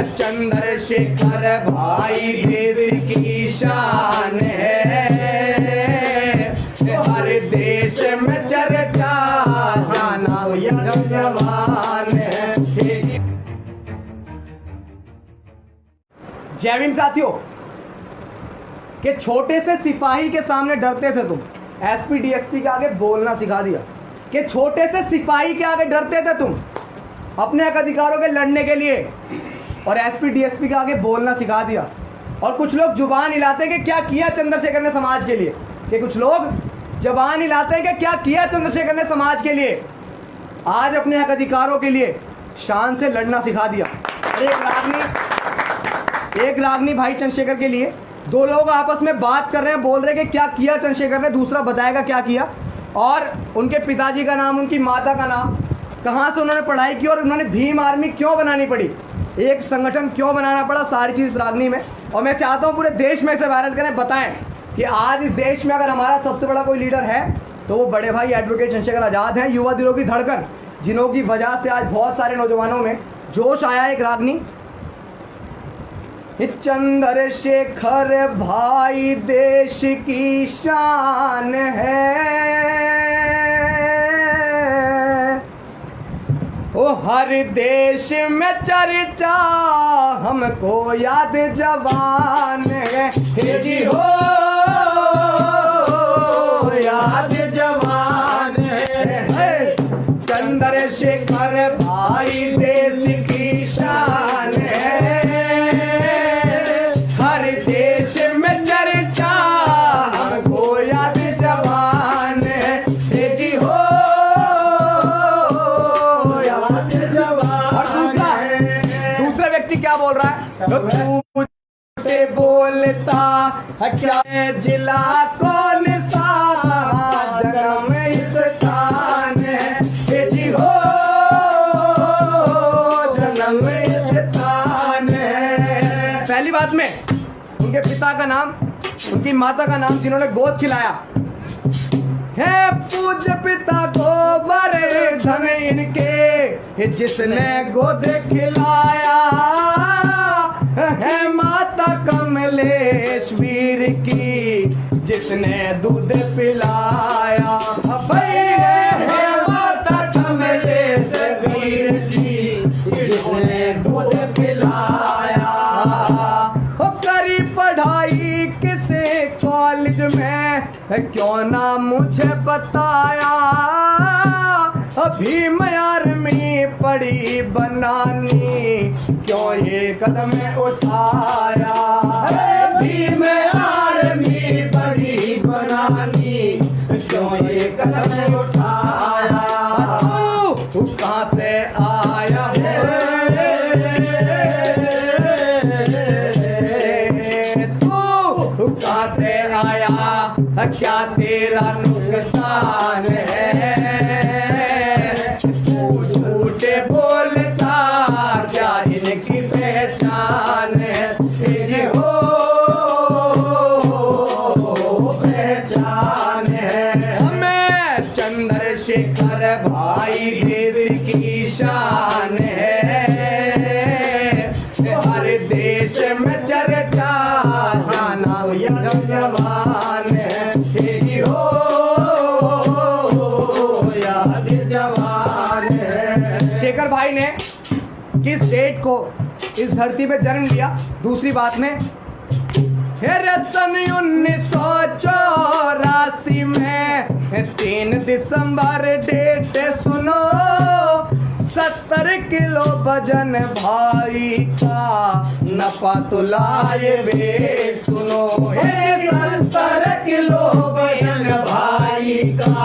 चंद्रशेखर भाई देश की शान है, हर देश में चर्चा जाना जवान है। जय भीम साथियों, कि छोटे से सिपाही के सामने डरते थे तुम, एसपी डीएसपी के आगे बोलना सिखा दिया। कि छोटे से सिपाही के आगे डरते थे तुम अपने हक अधिकारों के लड़ने के लिए, और एसपी डीएसपी के आगे बोलना सिखा दिया। और कुछ लोग जुबान हिलाते हैं कि क्या किया चंद्रशेखर ने समाज के लिए, कि कुछ लोग जुबान हिलाते हैं कि क्या किया चंद्रशेखर ने समाज के लिए। आज अपने हक अधिकारों के लिए शान से लड़ना सिखा दिया। एक रागनी भाई चंद्रशेखर के लिए, दो लोग आपस में बात कर रहे हैं, बोल रहे हैं कि क्या किया चंद्रशेखर ने, दूसरा बताएगा क्या किया, और उनके पिताजी का नाम, उनकी माता का नाम, कहाँ से उन्होंने पढ़ाई की, और उन्होंने भीम आर्मी क्यों बनानी पड़ी, एक संगठन क्यों बनाना पड़ा, सारी चीज़ रागनी में। और मैं चाहता हूँ पूरे देश में इसे वायरल करें, बताएं कि आज इस देश में अगर हमारा सबसे बड़ा कोई लीडर है तो वो बड़े भाई एडवोकेट चंद्रशेखर आज़ाद हैं, युवा दिलों की धड़कन, जिन्हों की वजह से आज बहुत सारे नौजवानों में जोश आया। एक रागनी, चंद्रशेखर भाई देश की शान है, ओ हर देश में चर्चा हमको याद जवान है, जी हो याद जवान है। चंद्रशेखर भाई देश की शान है, हर देश में चर्चा हमको याद जवान है, जी हो याद जवान। और दूसरा व्यक्ति क्या बोल रहा है, तू बोलता क्या जिला कौन सा जन्म इस स्थान है, जी हो जन्म इस स्थान है। पहली बात में उनके पिता का नाम, उनकी माता का नाम, जिन्होंने गोद खिलाया है, पूज्य पिता गोवर्धन इनके, जिसने गोद खिलाया है, माता कमलेश्वर की, जिसने दूध पिलाया है, माता कमलेश्वर की, जिसने दूध पिलाया। करी पढ़ाई किसे कॉलेज में, क्यों ना मुझे बताया, अभी मैं आर्मी पड़ी बनानी, क्यों ये कदम उठाया, अभी मैं आर्मी पड़ी बनानी, क्यों ये कदम उठाया। तू कहाँ से आया है, तू कहाँ से आया, क्या तेरा नुकसान है, तू झूठे बोलता क्या इनकी पहचान है, ये हो पहचान है। हमें चंद्रशेखर भाई देश की शान है, हर देश में चर्चा जाना जवान है, जी हो याद जवान है। शेखर भाई ने किस डेट को इस धरती पे जन्म लिया, दूसरी बात में सन 1984 में 3 दिसंबर डेट सुनो, 70 किलो वजन भाई का, नफा तुलाए वेट सुनो, 70 किलो वजन भाई का,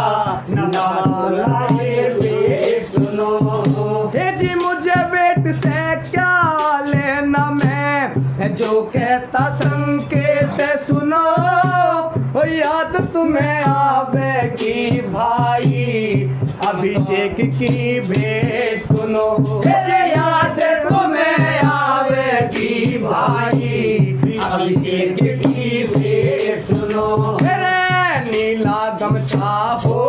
नफा तुलाए वेट सुनो। हे जी मुझे वेट से क्या लेना, मैं जो कहता संकेत सुनो, याद तुम्हें आवेगी भाई अभिषेक की भेंट सुनो, याद तुम्हें आवेगी भाई अभिषेक की भेंट सुनो। मेरे नीला गमछा हो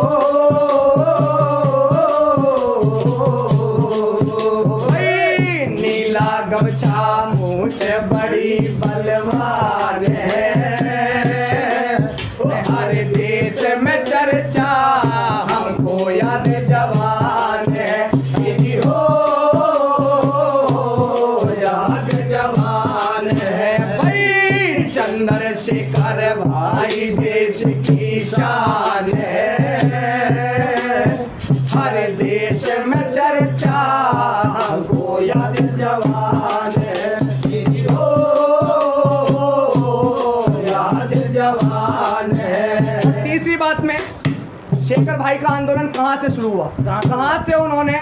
नीला गमछा गमछा मूछ बड़ी बलवान है, हर देश में चर्चा हमको याद जवान है, जी हो याद जवान है। भाई चंद्रशेखर भाई देश की शान है, हर देश में चर्चा हमको याद जवान है, जी हो याद जवान है। तीसरी बात में शेखर भाई का आंदोलन कहाँ से शुरू हुआ, कहाँ से उन्होंने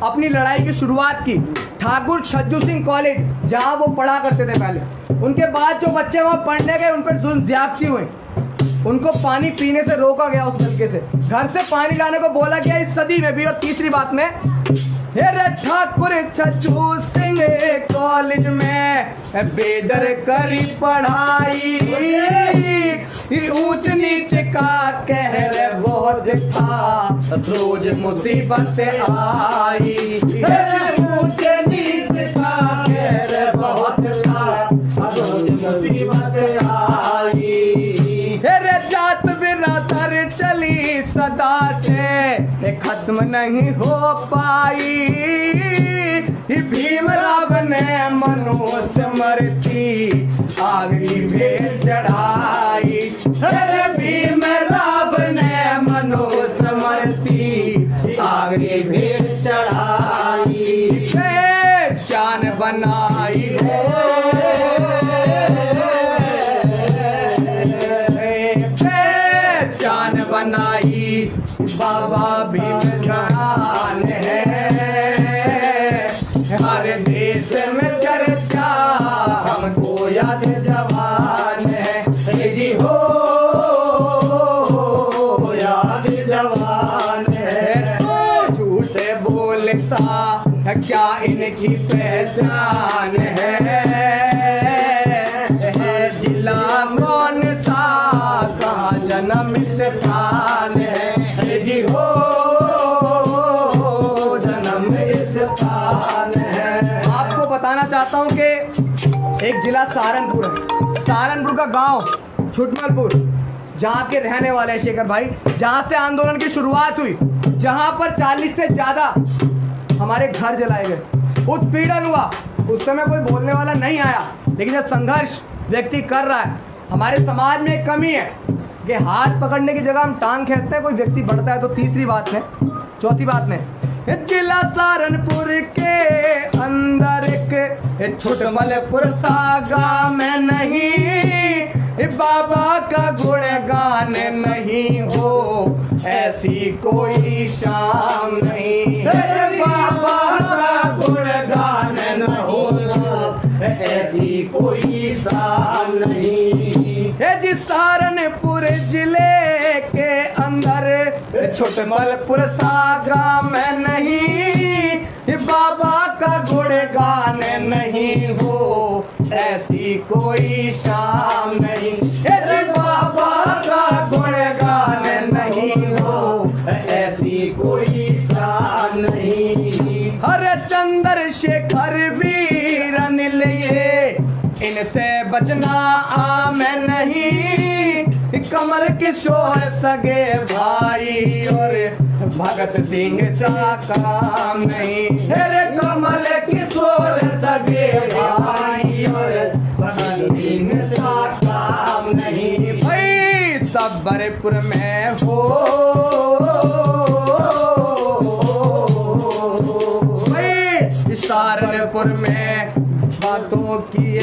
अपनी लड़ाई की शुरुआत की। ठाकुर छज्जू सिंह कॉलेज, जहाँ वो पढ़ा करते थे पहले। उनके बाद जो बच्चे वहाँ पढ़ने गए उन पर जुल्म ज्यादती हुई, उनको पानी पीने से रोका गया, उस नलके से घर से पानी लाने को बोला गया इस सदी में भी। और तीसरी बात में ठाकुर छज्जू सिंह कॉलेज में बेदर करी पढ़ाई, ऊंच नीच का कहर बहुत था, रोज मुसीबत आई, ऊंच नीच का कहर बहुत था, रोज मुसीबत आई। जात बिरादर चली सदा से खत्म नहीं हो पाई, भीमराव ने मनुष्य मरती आग की भेंट चढ़ाई, भीमराव ने मनुष्य मरती आग की भेंट चढ़ाई, पहचान बनाई बनाई, बाबा भीम जान है, हर देश में चर्चा हमको याद जवान है, जी हो याद जवान है। तो झूठे बोलता क्या इनकी पहचान है, जिला कौन सा कहाँ जन्म स्थान है, जी हो जन्म स्थान है। आपको बताना चाहता हूँ कि एक जिला सहारनपुर है, सहारनपुर का गांव छुटमलपुर, जहाँ के रहने वाले हैं शेखर भाई, जहाँ से आंदोलन की शुरुआत हुई, जहाँ पर 40 से ज्यादा हमारे घर जलाए गए, उत्पीड़न हुआ। उस समय कोई बोलने वाला नहीं आया, लेकिन जब संघर्ष व्यक्ति कर रहा है, हमारे समाज में एक कमी है कि हाथ पकड़ने की जगह हम टांग खींचते हैं, कोई व्यक्ति बढ़ता है तो। तीसरी बात में, चौथी बात में, जिला सहारनपुर के अंदर एक छुटमलपुर सागा में नहीं, बाबा का गुणगान नहीं हो ऐसी कोई शाम नहीं, बाबा का गुणगान न हो ऐसी कोई शाम नहीं। जी सहारनपुर जिले के अंदर छुटमलपुर सागा में नहीं, बाबा का गुणगान नहीं हो ऐसी कोई शाम नहीं, बाबा का गुणगान नहीं हो ऐसी कोई शाम नहीं। हर चंद्रशेखर वीर अनिल ये इनसे बचना आम नहीं, कमल किशोर सगे भाई और भगत सिंह सा काम नहीं, कमल किशोर सगे भाई और भगत सिंह सा काम नहीं। भाई सबरपुर में हो भाई, सहारनपुर में बातों की